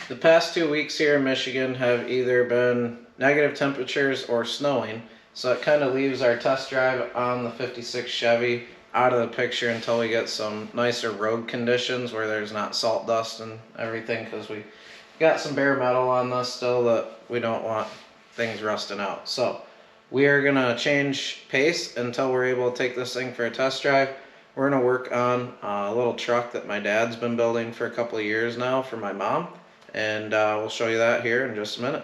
The past 2 weeks here in Michigan have either been negative temperatures or snowing, so it kind of leaves our test drive on the 56 Chevy out of the picture until we get some nicer road conditions where there's not salt dust and everything, because we got some bare metal on this still that we don't want things rusting out. So we are gonna change pace until we're able to take this thing for a test drive. We're gonna work on a little truck that my dad's been building for a couple of years now for my mom, and we'll show you that here in just a minute.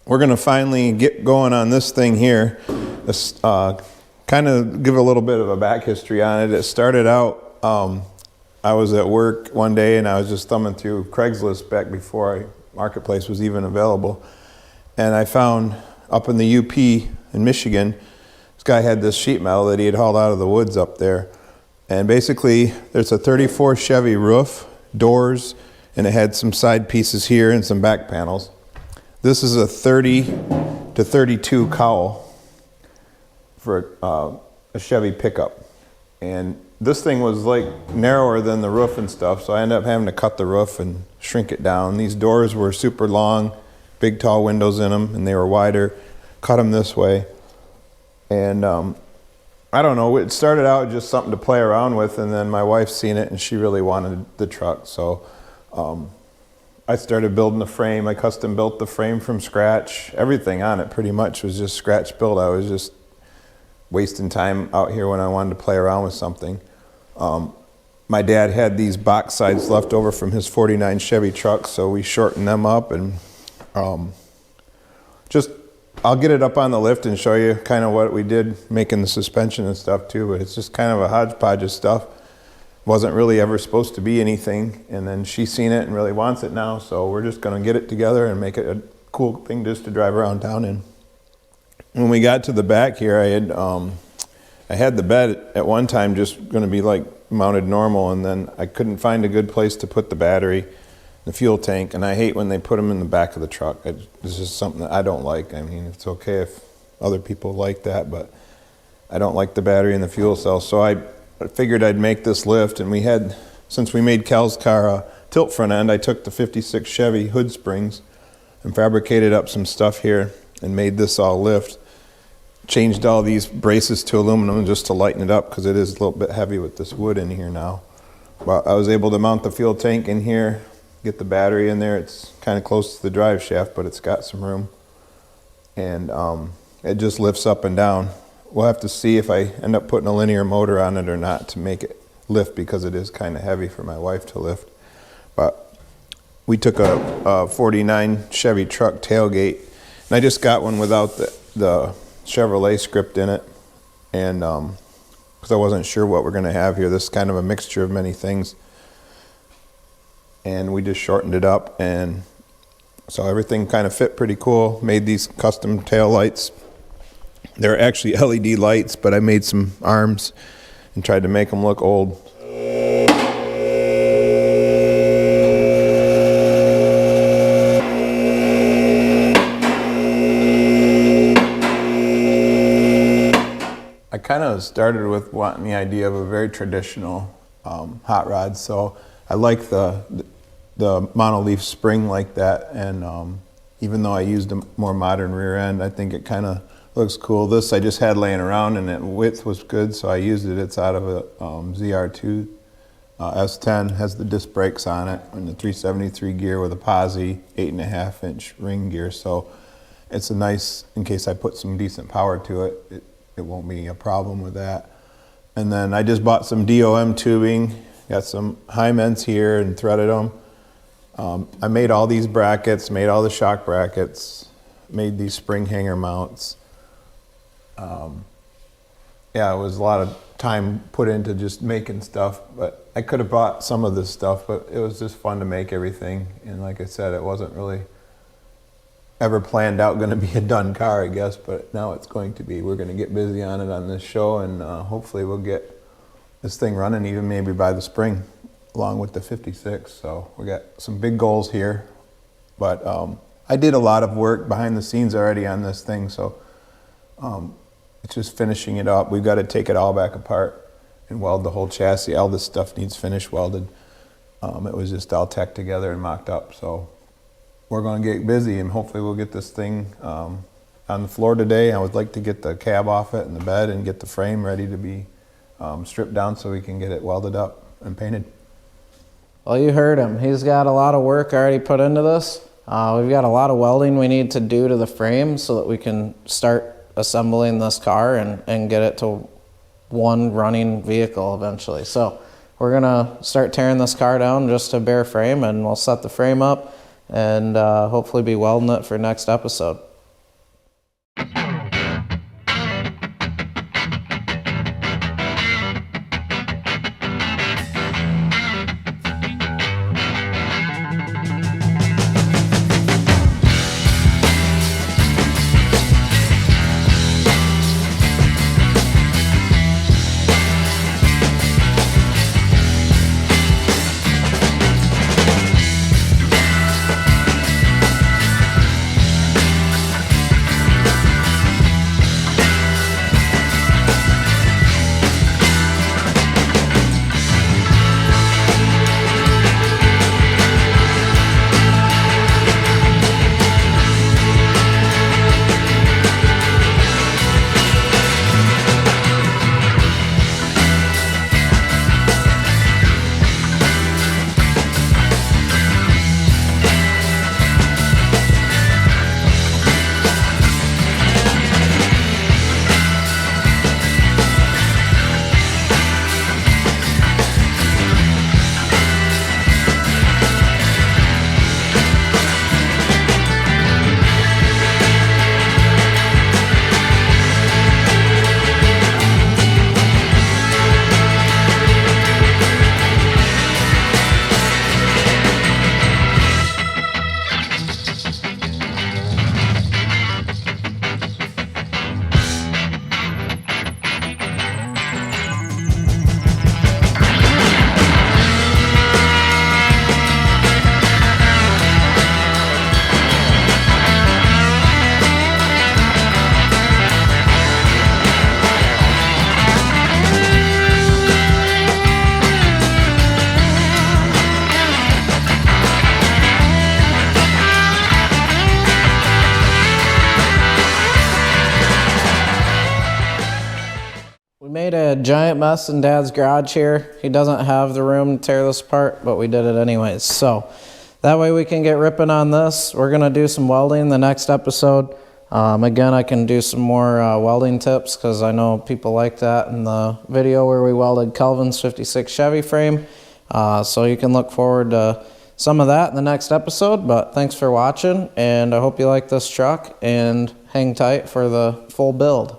We're going to finally get going on this thing here. This, kind of give a little bit of a back history on it. It started out, I was at work one day and I was just thumbing through Craigslist back before Marketplace was even available. And I found up in the UP in Michigan, this guy had this sheet metal that he had hauled out of the woods up there. And basically there's a 34 Chevy roof, doors, and it had some side pieces here and some back panels. This is a 30 to 32 cowl for a Chevy pickup. And this thing was like narrower than the roof and stuff, so I ended up having to cut the roof and shrink it down. These doors were super long, big tall windows in them, and they were wider. Cut them this way. And I don't know, it started out just something to play around with, and then my wife seen it and she really wanted the truck. So I started building the frame. I custom built the frame from scratch. Everything on it pretty much was just scratch built. I was just wasting time out here when I wanted to play around with something. My dad had these box sides left over from his 49 Chevy truck, so we shortened them up, and I'll get it up on the lift and show you kind of what we did making the suspension and stuff too, but it's just kind of a hodgepodge of stuff. Wasn't really ever supposed to be anything, and then she's seen it and really wants it now, so we're just going to get it together and make it a cool thing just to drive around town in. When we got to the back here, I had the bed at one time just going to be like mounted normal, and then I couldn't find a good place to put the battery, the fuel tank, and I hate when they put them in the back of the truck. This is something that I don't like. I mean, it's okay if other people like that, but I don't like the battery and the fuel cell, so I figured I'd make this lift, and we had, since we made Cal's car a tilt front end, I took the 56 Chevy hood springs and fabricated up some stuff here and made this all lift. Changed all these braces to aluminum just to lighten it up because it is a little bit heavy with this wood in here now. But I was able to mount the fuel tank in here, get the battery in there. It's kind of close to the drive shaft, but it's got some room. And it just lifts up and down. We'll have to see if I end up putting a linear motor on it or not to make it lift, because it is kind of heavy for my wife to lift. But we took a 49 Chevy truck tailgate, and I just got one without the Chevrolet script in it, and because I wasn't sure what we're going to have here. This is kind of a mixture of many things, and we just shortened it up, and so everything kind of fit pretty cool. Made these custom tail lights. They're actually LED lights, but I made some arms and tried to make them look old. I kind of started with wanting the idea of a very traditional hot rod, so I like the monoleaf spring like that, and even though I used a more modern rear end, I think it kind of looks cool. This I just had laying around, and the width was good, so I used it. It's out of a ZR2 S10, has the disc brakes on it, and the 373 gear with a posi 8.5-inch ring gear, so it's a nice, in case I put some decent power to it, it won't be a problem with that. And then I just bought some DOM tubing, got some Hymens here and threaded them. I made all these brackets, made all the shock brackets, made these spring hanger mounts. Yeah, it was a lot of time put into just making stuff, but I could have bought some of this stuff, but it was just fun to make everything. And like I said, it wasn't really ever planned out going to be a done car, I guess, but now it's going to be. We're going to get busy on it on this show, and hopefully we'll get this thing running even maybe by the spring, along with the 56. So we got some big goals here, but I did a lot of work behind the scenes already on this thing, so it's just finishing it up. We've got to take it all back apart and weld the whole chassis. All this stuff needs finish welded. It was just all tacked together and mocked up, so we're going to get busy, and hopefully we'll get this thing on the floor today. I would like to get the cab off it and the bed and get the frame ready to be stripped down so we can get it welded up and painted. Well, you heard him. He's got a lot of work already put into this. We've got a lot of welding we need to do to the frame so that we can start assembling this car and get it to one running vehicle eventually. So we're gonna start tearing this car down just to bare frame, and we'll set the frame up and hopefully be welding it for next episode. Made a giant mess in Dad's garage here. He doesn't have the room to tear this apart, but we did it anyways. So that way we can get ripping on this. We're gonna do some welding in the next episode. Again, I can do some more welding tips because I know people like that in the video where we welded Kelvin's 56 Chevy frame. So you can look forward to some of that in the next episode, but thanks for watching, and I hope you like this truck, and hang tight for the full build.